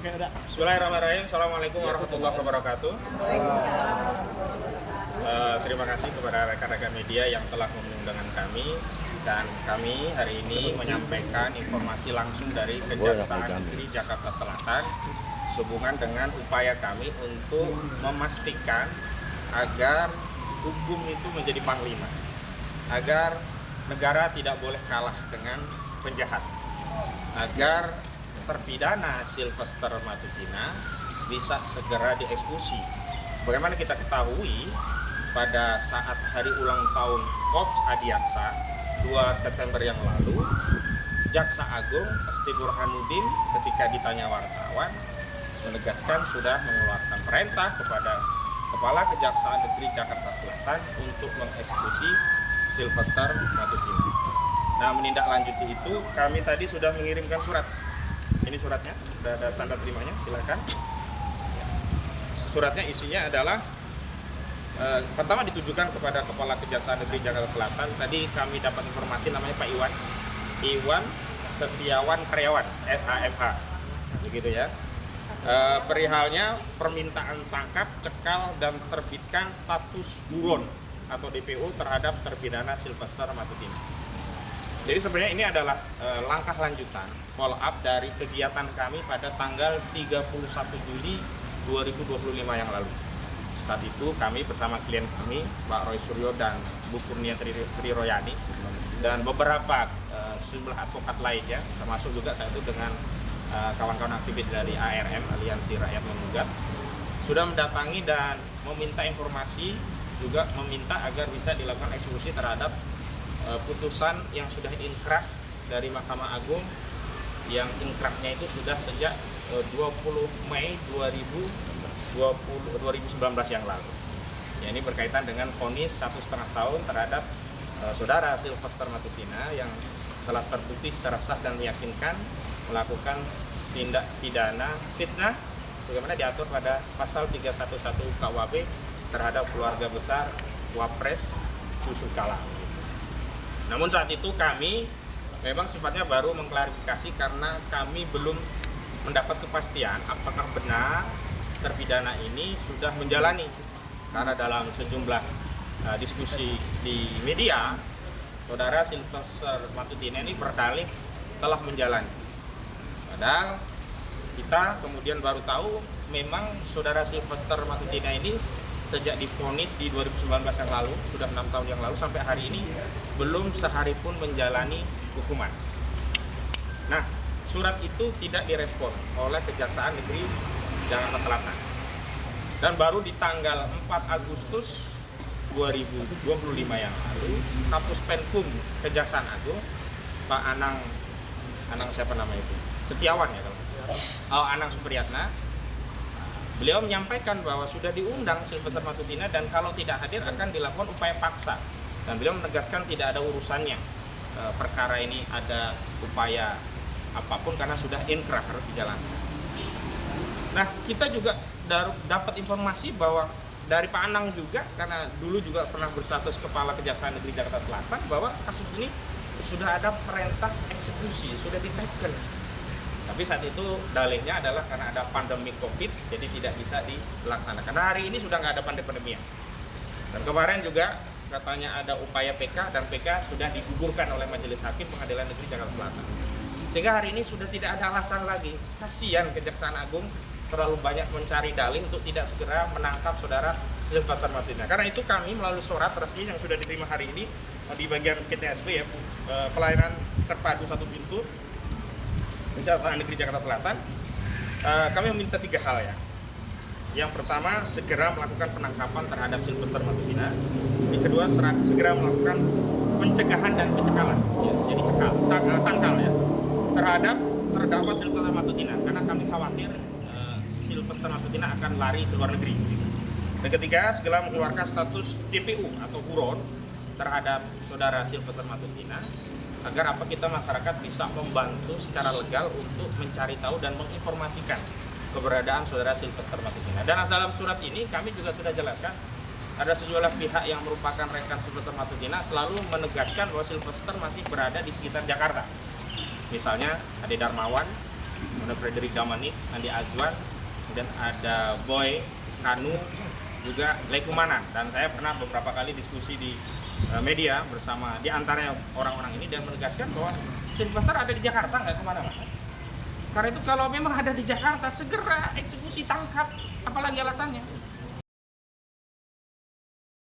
Oke, udah. Bismillahirrahmanirrahim. Assalamualaikum warahmatullahi wabarakatuh. Terima kasih kepada rekan-rekan media yang telah mengundang kami, dan kami hari ini menyampaikan informasi langsung dari Kejaksaan Negeri Jakarta Selatan sehubungan dengan upaya kami untuk memastikan agar hukum itu menjadi panglima, agar negara tidak boleh kalah dengan penjahat, agar terpidana Sylvester Matutina bisa segera dieksekusi. Sebagaimana kita ketahui, pada saat hari ulang tahun Korps Adiaksa 2 September yang lalu, Jaksa Agung Esti Burhanuddin ketika ditanya wartawan menegaskan sudah mengeluarkan perintah kepada Kepala Kejaksaan Negeri Jakarta Selatan untuk mengeksekusi Sylvester Matutina. Nah, menindaklanjuti itu, kami tadi sudah mengirimkan surat. Ini suratnya, sudah ada tanda terimanya, silakan. Suratnya isinya adalah pertama ditujukan kepada Kepala Kejaksaan Negeri Jakarta Selatan. Tadi kami dapat informasi namanya Pak Iwan Setiawan Karyawan, SHMH, begitu ya. Perihalnya permintaan tangkap, cekal, dan terbitkan status buron atau DPO terhadap terpidana Sylvester Matutina. Jadi sebenarnya ini adalah langkah lanjutan, follow up dari kegiatan kami pada tanggal 31 Juli 2025 yang lalu. Saat itu kami bersama klien kami, Pak Roy Suryo dan Bu Kurnia Triroyani, dan beberapa sejumlah advokat lainnya, termasuk juga saat itu dengan kawan-kawan aktivis dari ARM, Aliansi Rakyat Menggugat, sudah mendatangi dan meminta informasi, juga meminta agar bisa dilakukan eksekusi terhadap putusan yang sudah inkrah dari Mahkamah Agung, yang inkrahnya itu sudah sejak 20 Mei 2019 yang lalu. Ya, ini berkaitan dengan vonis 1,5 tahun terhadap saudara Sylvester Matutina yang telah terbukti secara sah dan meyakinkan melakukan tindak pidana fitnah bagaimana diatur pada pasal 311 KUHP terhadap keluarga besar Wapres Yusuf Kala. Namun saat itu kami memang sifatnya baru mengklarifikasi karena kami belum mendapat kepastian apakah benar terpidana ini sudah menjalani. Karena dalam sejumlah diskusi di media, saudara Sylvester Matutina ini berdalih telah menjalani. Padahal kita kemudian baru tahu memang saudara Sylvester Matutina ini sejak divonis di 2019 yang lalu, sudah 6 tahun yang lalu, sampai hari ini belum sehari pun menjalani hukuman. Nah, surat itu tidak direspon oleh Kejaksaan Negeri Jakarta Selatan. Dan baru di tanggal 4 Agustus 2025 yang lalu, Kapus Penkum Kejaksaan Agung, Pak Anang siapa nama itu? Setiawan ya kalau Anang Supriyatna, beliau menyampaikan bahwa sudah diundang Sylvester Matutina dan kalau tidak hadir akan dilakukan upaya paksa. Dan beliau menegaskan tidak ada urusannya perkara ini ada upaya apapun karena sudah inkrah harus dijalankan. Nah, kita juga dapat informasi bahwa dari Pak Anang juga, karena dulu juga pernah berstatus Kepala Kejaksaan Negeri Jakarta Selatan, bahwa kasus ini sudah ada perintah eksekusi, sudah diteken. Tapi saat itu dalihnya adalah karena ada pandemi COVID, jadi tidak bisa dilaksanakan. Nah, hari ini sudah nggak ada pandemi. Dan kemarin juga katanya ada upaya PK, dan PK sudah digugurkan oleh Majelis Hakim Pengadilan Negeri Jakarta Selatan. Sehingga hari ini sudah tidak ada alasan lagi. Kasihan Kejaksaan Agung terlalu banyak mencari dalih untuk tidak segera menangkap saudara Sylvester Matutina. Karena itu kami melalui surat resmi yang sudah diterima hari ini di bagian PTSB, ya, pelayanan terpadu satu pintu Kejaksaan Negeri Jakarta Selatan, kami meminta 3 hal ya. Yang pertama, segera melakukan penangkapan terhadap Sylvester Matutina. Yang kedua, segera melakukan pencegahan dan pencekalan, ya, jadi tangkal ya, terhadap terdakwa Sylvester Matutina, karena kami khawatir Sylvester Matutina akan lari ke luar negeri. Dan ketiga, segera mengeluarkan status DPO atau buron terhadap saudara Sylvester Matutina, agar kita masyarakat bisa membantu secara legal untuk mencari tahu dan menginformasikan keberadaan saudara Sylvester Matutina. Dan dalam surat ini kami juga sudah jelaskan, ada sejumlah pihak yang merupakan rekan Sylvester Matutina selalu menegaskan bahwa Sylvester masih berada di sekitar Jakarta. Misalnya Ade Darmawan, ada Frederick Damani, Andi Azwan, kemudian ada Boy Kanu, juga Lekumanan. Dan saya pernah beberapa kali diskusi di media bersama di antaranya orang-orang ini dan menegaskan bahwa Sylvester ada di Jakarta, nggak kemana-mana. Karena itu kalau memang ada di Jakarta, segera eksekusi, tangkap, apalagi alasannya.